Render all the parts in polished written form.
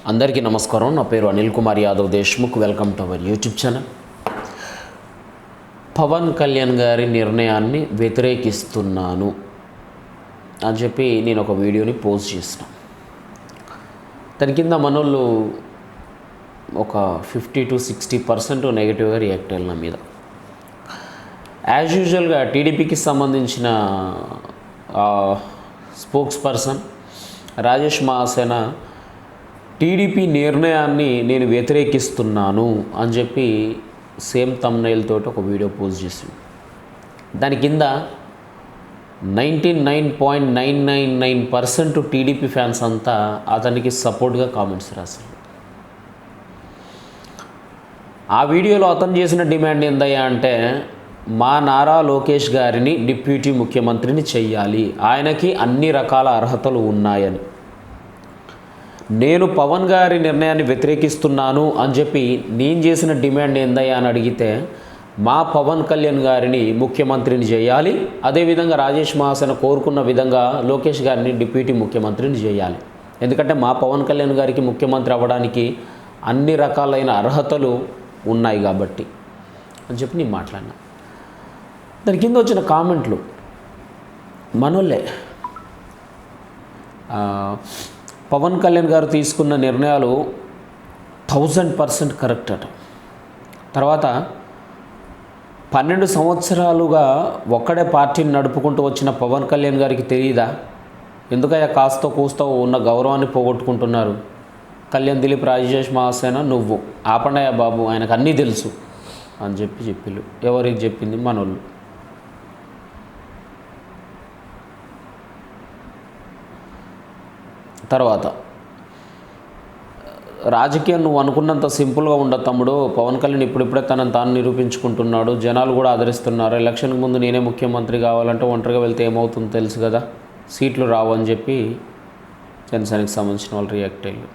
అందరికీ నమస్కారం. నా పేరు Anil Kumar Yadav Deshmukh. Welcome to our YouTube channel. Pawan Kalyan గారి నిర్ణయాన్ని వ్యతిరేకిస్తున్నాను అని చెప్పి నేను ఒక వీడియోని పోస్ట్ చేసిన. దాని కింద మనోళ్ళు ఒక 50 to 60% నెగిటివ్గా రియాక్ట్ అయ్యారు నా మీద. యాజ్ యూజువల్గా టీడీపీకి సంబంధించిన spokes person Rajesh Mahasena TDP నిర్ణయాన్ని నేను వ్యతిరేకిస్తున్నాను అని చెప్పి సేమ్ థంబ్నెయిల్ తోటి ఒక వీడియో పోస్ట్ చేసింది. దాని కింద 99.999% టీడీపీ ఫ్యాన్స్ అంతా అతనికి సపోర్ట్గా కామెంట్స్ రాశారు. ఆ వీడియోలో అతను చేసిన డిమాండ్ ఏందయ్యా అంటే, మా నారా లోకేష్ గారిని డిప్యూటీ ముఖ్యమంత్రిని చెయ్యాలి, ఆయనకి అన్ని రకాల అర్హతలు ఉన్నాయని. నేను పవన్ గారి నిర్ణయాన్ని వ్యతిరేకిస్తున్నాను అని చెప్పి నేను చేసిన డిమాండ్ ఏందయ్యా అని అడిగితే, మా పవన్ కళ్యాణ్ గారిని ముఖ్యమంత్రిని చేయాలి, అదేవిధంగా రాజేష్ మహాసేన కోరుకున్న విధంగా లోకేష్ గారిని డిప్యూటీ ముఖ్యమంత్రిని చేయాలి, ఎందుకంటే మా పవన్ కళ్యాణ్ గారికి ముఖ్యమంత్రి అవ్వడానికి అన్ని రకాలైన అర్హతలు ఉన్నాయి కాబట్టి అని చెప్పి నేను మాట్లాడినా. దాని కింద వచ్చిన కామెంట్లు మనోళ్ళే. పవన్ కళ్యాణ్ గారు తీసుకున్న నిర్ణయాలు 1000% కరెక్ట్ అట. తర్వాత 12 సంవత్సరాలుగా ఒక్కడే పార్టీని నడుపుకుంటూ వచ్చిన పవన్ కళ్యాణ్ గారికి తెలియదా, ఎందుకయ్యా కాస్తో కూస్తో ఉన్న గౌరవాన్ని పోగొట్టుకుంటున్నారు? కళ్యాణ్, దిలీప్, రాజేష్ మహాసేన నువ్వు ఆపండయ్యా బాబు, ఆయనకు అన్నీ తెలుసు అని చెప్పిళ్ళు. ఎవరికి చెప్పింది? మనోళ్ళు. తర్వాత రాజకీయం నువ్వు అనుకున్నంత సింపుల్గా ఉండదు తమ్ముడు. పవన్ కళ్యాణ్ ఇప్పుడిప్పుడే తనను తాను నిరూపించుకుంటున్నాడు, జనాలు కూడా ఆదరిస్తున్నారు. ఎలక్షన్కి ముందు నేనే ముఖ్యమంత్రి కావాలంటే ఒంటరిగా వెళ్తే ఏమవుతుందో తెలుసు కదా, సీట్లు రావు అని చెప్పి జనసేనకి సంబంధించిన వాళ్ళు రియాక్ట్ అయ్యారు.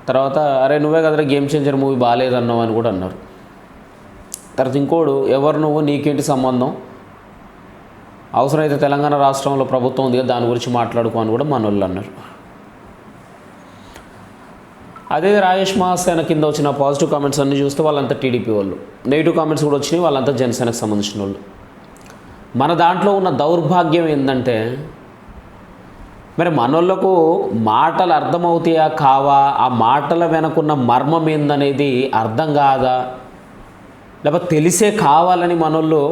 తర్వాత అరే నువ్వే కదరా గేమ్ చేంజర్ మూవీ బాగాలేదన్నావు అని కూడా అన్నారు. తర్వాత ఇంకోడు, ఎవరు నువ్వు, నీకేంటి సంబంధం, అవసరమైతే తెలంగాణ రాష్ట్రంలో ప్రభుత్వం ఉంది కదా దాని గురించి మాట్లాడుకో అని కూడా మనోళ్ళు అన్నారు. అదే రాజేష్ మహాసేన కింద వచ్చిన పాజిటివ్ కామెంట్స్ అన్నీ చూస్తే వాళ్ళంతా టీడీపీ వాళ్ళు, నెగిటివ్ కామెంట్స్ కూడా వచ్చినాయి, వాళ్ళంతా జనసేనకు సంబంధించిన వాళ్ళు. మన దాంట్లో ఉన్న దౌర్భాగ్యం ఏంటంటే, మరి మనోళ్ళకు మాటలు అర్థమవుతాయా కావా, ఆ మాటల వెనకున్న మర్మం ఏందనేది అర్థం కాదా, లేకపోతే తెలిసే కావాలని మనోళ్ళు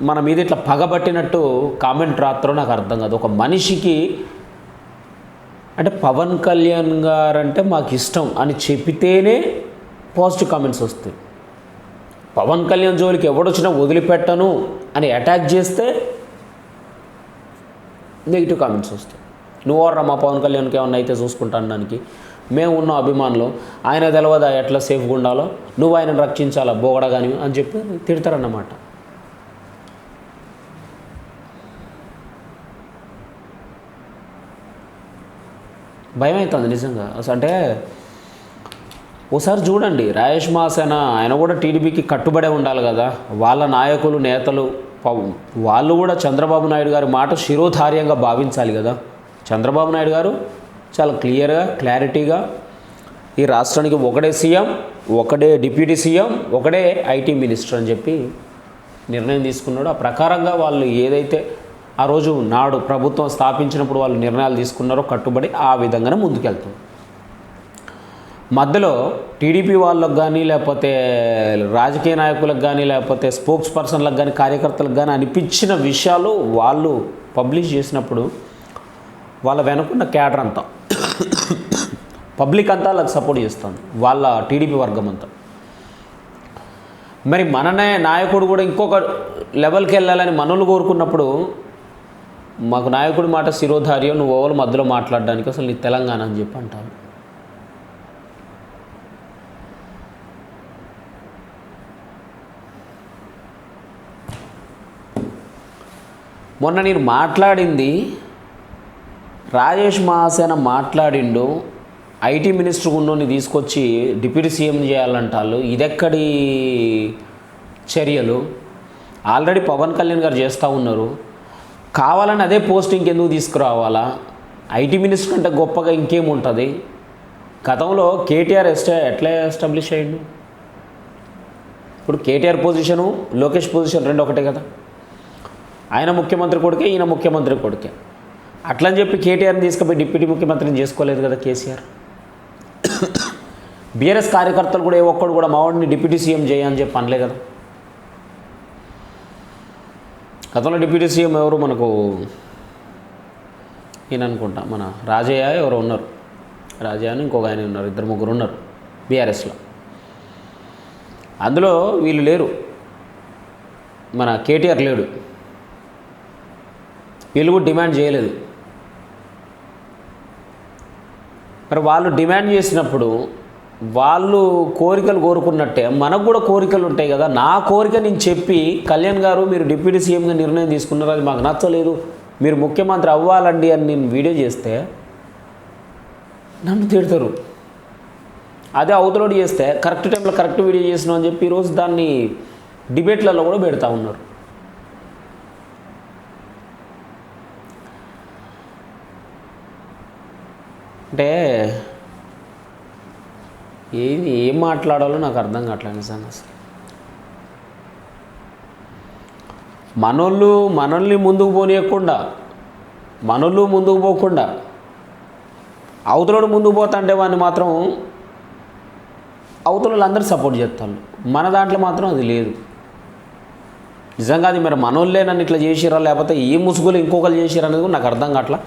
మన మీద ఇట్లా పగబట్టినట్టు కామెంట్ రాత్రో నాకు అర్థం కాదు. ఒక మనిషికి అంటే పవన్ కళ్యాణ్ గారంటే మాకు ఇష్టం అని చెప్పితేనే పాజిటివ్ కామెంట్స్ వస్తాయి. పవన్ కళ్యాణ్ జోలికి ఎవడొచ్చినా వదిలిపెట్టను అని అటాక్ చేస్తే నెగిటివ్ కామెంట్స్ వస్తాయి. నువ్వు మా పవన్ కళ్యాణ్కి ఏమన్నా అయితే చూసుకుంటాను దానికి మేము ఉన్న అభిమానులు, ఆయన తెలవదా ఎట్లా సేఫ్గా ఉండాలో, నువ్వు ఆయనను రక్షించాలా బోగడ కానీ అని చెప్పి తిడతారన్నమాట. భయం అవుతుంది నిజంగా. అంటే ఒకసారి చూడండి, రాజేష్ మహాసేన ఆయన కూడా టీడీపీకి కట్టుబడే ఉండాలి కదా, వాళ్ళ నాయకులు నేతలు వాళ్ళు కూడా చంద్రబాబు నాయుడు గారి మాట శిరోధార్యంగా భావించాలి కదా. చంద్రబాబు నాయుడు గారు చాలా క్లియర్గా క్లారిటీగా ఈ రాష్ట్రానికి ఒకడే సీఎం, ఒకడే డిప్యూటీ సీఎం, ఒకడే ఐటీ మినిస్టర్ అని చెప్పి నిర్ణయం తీసుకున్నాడు. ఆ ప్రకారంగా వాళ్ళు ఏదైతే ఆ రోజు నాడు ప్రభుత్వం స్థాపించినప్పుడు వాళ్ళు నిర్ణయాలు తీసుకున్నారో కట్టుబడి ఆ విధంగానే ముందుకెళ్తాం. మధ్యలో టీడీపీ వాళ్ళకు కానీ, లేకపోతే రాజకీయ నాయకులకు కానీ, లేకపోతే స్పోక్స్ పర్సన్లకు కానీ, కార్యకర్తలకు కానీ అనిపించిన విషయాలు వాళ్ళు పబ్లిష్ చేసినప్పుడు వాళ్ళ వెనుకున్న క్యాడర్ అంతా పబ్లిక్ అంతా వాళ్ళకి సపోర్ట్ చేస్తుంది, వాళ్ళ టీడీపీ వర్గం అంతా. మరి మననే నాయకుడు కూడా ఇంకొక లెవెల్కి వెళ్ళాలని మనోళ్ళు కోరుకున్నప్పుడు, మాకు నాయకుడి మాట శిరోధార్యం, నువ్వు ఓవర్ మధ్యలో మాట్లాడడానికి అసలు నీ తెలంగాణ అని చెప్పి అంటారు. మొన్న నేను మాట్లాడింది, రాజేష్ మహాసేన మాట్లాడిండు, ఐటీ మినిస్టర్ ఉన్నోని తీసుకొచ్చి డిప్యూటీ సీఎం చేయాలంటారు. ఇదెక్కడి చర్యలు? ఆల్రెడీ పవన్ కళ్యాణ్ గారు చేస్తూ ఉన్నారు, కావాలని అదే పోస్టింగ్ ఎందుకు తీసుకురావాలా? ఐటీ మినిస్టర్ కంటే గొప్పగా ఇంకేముంటుంది? గతంలో కేటీఆర్ ఎట్లా ఎస్టాబ్లిష్ అయ్యిండు? ఇప్పుడు కేటీఆర్ పొజిషను లోకేష్ పొజిషన్ రెండు ఒకటే కదా. ఆయన ముఖ్యమంత్రి కొడుకే, ఈయన ముఖ్యమంత్రి కొడుకే. అట్లని చెప్పి కేటీఆర్ని తీసుకుపోయి డిప్యూటీ ముఖ్యమంత్రిని చేసుకోలేదు కదా కేసీఆర్. బీఆర్ఎస్ కార్యకర్తలు కూడా ఏ ఒక్కడు కూడా మావాడిని డిప్యూటీ సీఎం చేయని చెప్పి అనలే కదా. గతంలో డిప్యూటీ సీఎం ఎవరు మనకు ఈయన అనుకుంటా, మన రాజయ్య ఎవరు ఉన్నారు, రాజయ్య అని ఇంకొక ఆయన ఉన్నారు, 2-3 ఉన్నారు బీఆర్ఎస్లో. అందులో వీళ్ళు లేరు, మన కేటీఆర్ లేడు. వీళ్ళు కూడా డిమాండ్ చేయలేదు. మరి వాళ్ళు డిమాండ్ చేసినప్పుడు వాళ్ళు కోరికలు కోరుకున్నట్టే మనకు కూడా కోరికలు ఉంటాయి కదా. నా కోరిక నేను చెప్పి కళ్యాణ్ గారు మీరు డిప్యూటీ సీఎంగా నిర్ణయం తీసుకున్నారు, అది మాకు నచ్చలేదు, మీరు ముఖ్యమంత్రి అవ్వాలండి అని నేను వీడియో చేస్తే నన్ను తిడతారు. అదే అవతలోడు చేస్తే కరెక్ట్ టైంలో కరెక్ట్ వీడియో చేసినాం అని చెప్పి ఈరోజు దాన్ని డిబేట్లలో కూడా పెడతా ఉన్నారు. అంటే ఏం మాట్లాడాలో నాకు అర్థం కావట్లేదు నిజంగా. అసలు మనల్ని ముందుకు పోనీయకుండా, ముందుకు పోకుండా అవతలోడు ముందుకు పోతా అంటే వాడిని మాత్రం అవతలలో అందరూ సపోర్ట్ చేస్తారు. మన దాంట్లో మాత్రం అది లేదు. నిజంగా అది మరి మనోళ్ళే నన్ను ఇట్లా చేసిరా లేకపోతే ఏ ముసుగులు ఇంకొకరు చేసిరా అనేది కూడా నాకు అర్థం కావట్లా.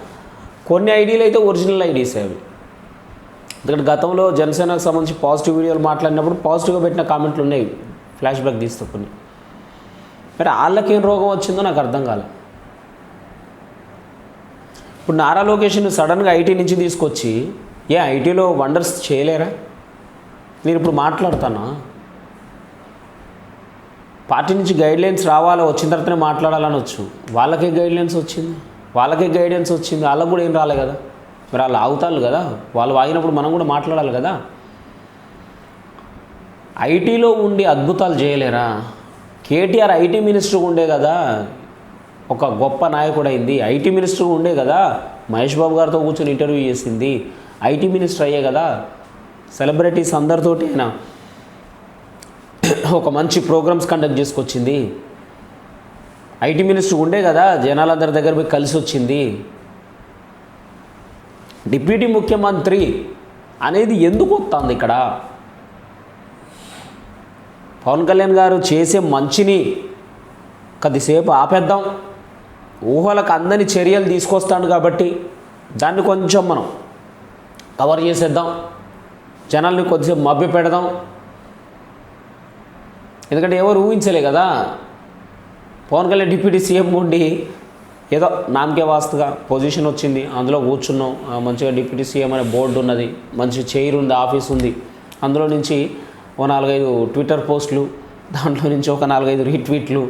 కొన్ని ఐడియాలు అయితే ఒరిజినల్ ఐడియాస్ అవి. ఎందుకంటే గతంలో జనసేనకు సంబంధించి పాజిటివ్ వీడియోలు మాట్లాడినప్పుడు పాజిటివ్గా పెట్టిన కామెంట్లు ఉన్నాయి, ఫ్లాష్ బ్యాక్ తీస్తూ కొన్ని. మరి వాళ్ళకేం రోగం వచ్చిందో నాకు అర్థం కాలే. ఇప్పుడు నారా లోకేష్ని సడన్గా ఐటీ నుంచి తీసుకొచ్చి ఐటీలో వండర్స్ చేయలేరా? నేను ఇప్పుడు మాట్లాడుతానా? పార్టీ నుంచి గైడ్లైన్స్ రావాలో వచ్చిన తర్వాతనే మాట్లాడాలని వచ్చు. వాళ్ళకే గైడ్లైన్స్ వచ్చింది, వాళ్ళకు కూడా ఏం రాలే కదా. మరి వాళ్ళు ఆగుతారు కదా, వాళ్ళు వాగినప్పుడు మనం కూడా మాట్లాడాలి కదా. ఐటీలో ఉండి అద్భుతాలు చేయలేరా? కేటీఆర్ ఐటీ మినిస్టర్ ఉండే కదా ఒక గొప్ప నాయకుడు అయింది. ఐటీ మినిస్టర్ ఉండే కదా మహేష్ బాబు గారితో కూర్చొని ఇంటర్వ్యూ చేసింది. ఐటీ మినిస్టర్ అయ్యే కదా సెలబ్రిటీస్ అందరితోటి ఆయన ఒక మంచి ప్రోగ్రామ్స్ కండక్ట్ చేసుకొచ్చింది. ఐటీ మినిస్టర్ ఉండే కదా జనాలందరి దగ్గర పోయి కలిసి వచ్చింది. డిప్యూటీ ముఖ్యమంత్రి అనేది ఎందుకు వస్తుంది ఇక్కడ? పవన్ కళ్యాణ్ గారు చేసే మంచిని కొద్దిసేపు ఆపేద్దాం, ఊహలకు అందని చర్యలు తీసుకొస్తాడు కాబట్టి దాన్ని కొంచెం మనం కవర్ చేసేద్దాం, జనాల్ని కొద్దిసేపు మభ్య పెడదాం. ఎందుకంటే ఎవరు ఊహించలే కదా పవన్ కళ్యాణ్ డిప్యూటీ సీఎం ఉండి ఏదో నామకే వాస్తుగా పొజిషన్ వచ్చింది, అందులో కూర్చున్నాం, మంచిగా డిప్యూటీ సీఎం అనే బోర్డు ఉన్నది, మంచి చైర్ ఉంది, ఆఫీస్ ఉంది, అందులో నుంచి ఒక 4-5 ట్విట్టర్ పోస్టులు, దాంట్లో నుంచి ఒక 4-5 రీట్వీట్లు,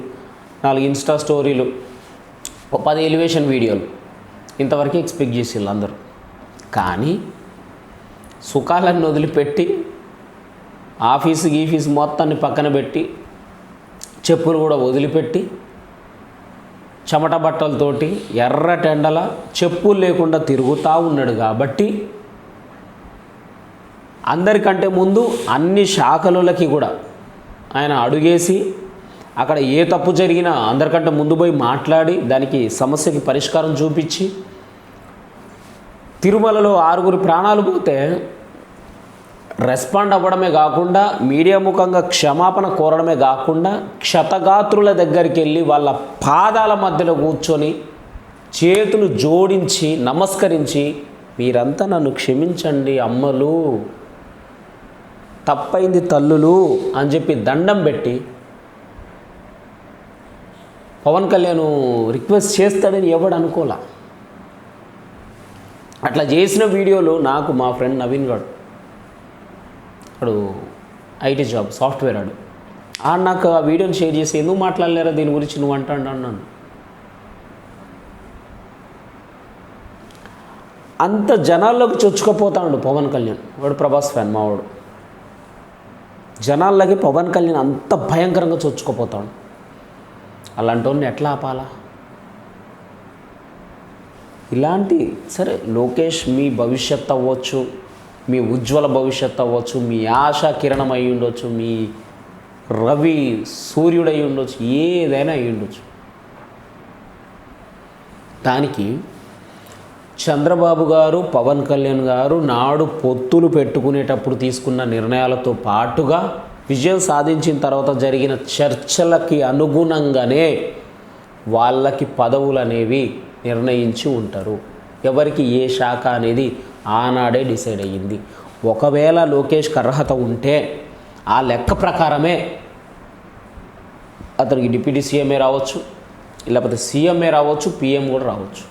4 ఇన్స్టా స్టోరీలు, 10 ఎలివేషన్ వీడియోలు, ఇంతవరకు ఎక్స్పెక్ట్ చేసేవాళ్ళు అందరూ. కానీ సుఖాలను వదిలిపెట్టి గీఫీసు మొత్తాన్ని పక్కన పెట్టి చెప్పులు కూడా వదిలిపెట్టి చెమట బట్టలతోటి ఎర్రటెండల చెప్పులు లేకుండా తిరుగుతూ ఉన్నాడు. కాబట్టి అందరికంటే ముందు అన్ని శాఖలకి కూడా ఆయన అడుగేసి అక్కడ ఏ తప్పు జరిగినా అందరికంటే ముందు పోయి మాట్లాడి దానికి సమస్యకి పరిష్కారం చూపించి, తిరుమలలో 6 ప్రాణాలు పోతే రెస్పాండ్ అవ్వడమే కాకుండా మీడియా ముఖంగా క్షమాపణ కోరడమే కాకుండా క్షతగాత్రుల దగ్గరికి వెళ్ళి వాళ్ళ పాదాల మధ్యలో కూర్చొని చేతులు జోడించి నమస్కరించి మీరంతా నన్ను క్షమించండి అమ్మలు, తప్పైంది తల్లులు అని చెప్పి దండం పెట్టి పవన్ కళ్యాణ్ రిక్వెస్ట్ చేస్తాడని ఎవడు అనుకోలే. అట్లా చేసిన వీడియోలు నాకు మా ఫ్రెండ్ నవీన్ గారు, అడు ఐటీ జాబ్ సాఫ్ట్వేర్ ఆడు నాకు ఆ వీడియోని షేర్ చేసి ఎందుకు మాట్లాడలేరా దీని గురించి నువ్వు అంటాడు అన్నాను. అంత జనాల్లోకి చొచ్చుకుపోతాడు పవన్ కళ్యాణ్. వాడు ప్రభాస్ ఫ్యాన్ మావాడు. జనాల్లోకి పవన్ కళ్యాణ్ అంత భయంకరంగా చొచ్చుకుపోతాడు. అలాంటి వాడిని ఎట్లా ఆపాలా? ఇలాంటి సరే లోకేష్ మీ భవిష్యత్ అవ్వచ్చు, మీ ఉజ్వల భవిష్యత్తు అవ్వచ్చు, మీ ఆశా కిరణం అయి ఉండొచ్చు, మీ రవి సూర్యుడై ఉండొచ్చు, ఏదైనా అయి ఉండొచ్చు. దానికి చంద్రబాబు గారు, పవన్ కళ్యాణ్ గారు నాడు పొత్తులు పెట్టుకునేటప్పుడు తీసుకున్న నిర్ణయాలతో పాటుగా విజయం సాధించిన తర్వాత జరిగిన చర్చలకి అనుగుణంగానే వాళ్ళకి పదవులు అనేవి నిర్ణయించి ఉంటారు. ఎవరికి ఏ శాఖ అనేది ఆనాడే డిసైడ్ అయ్యింది. ఒకవేళ లోకేష్కి అర్హత ఉంటే ఆ లెక్క ప్రకారమే అతనికి డిప్యూటీ సీఎంఏ రావచ్చు, లేకపోతే సీఎంఏ రావచ్చు, పిఎం కూడా రావచ్చు.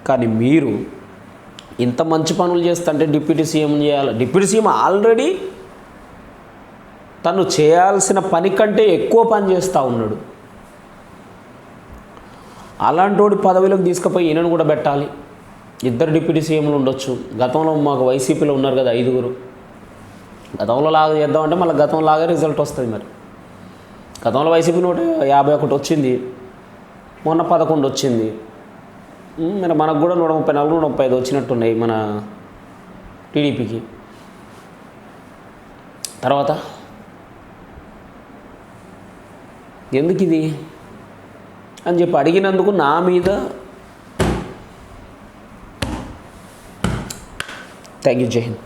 కానీ మీరు ఇంత మంచి పనులు చేస్తుంటే డిప్యూటీ సీఎం చేయాలి. డిప్యూటీ సీఎం ఆల్రెడీ తను చేయాల్సిన పని కంటే ఎక్కువ పని చేస్తూ ఉన్నాడు. అలాంటి పదవిలోకి తీసుకుపోయి ఈయనను కూడా పెట్టాలి. ఇద్దరు డిప్యూటీ సీఎంలు ఉండొచ్చు. గతంలో మాకు వైసీపీలో ఉన్నారు కదా 5. గతంలో లాగా చేద్దామంటే మళ్ళీ గతంలాగా రిజల్ట్ వస్తుంది. మరి గతంలో వైసీపీ 151 వచ్చింది, మొన్న 11 వచ్చింది. మరి మనకు కూడా 134, 135 వచ్చినట్టున్నాయి మన టీడీపీకి. తర్వాత ఎందుకు ఇది అని చెప్పి అడిగినందుకు నా మీద థ్యాంక్ యూ. జై హింద్.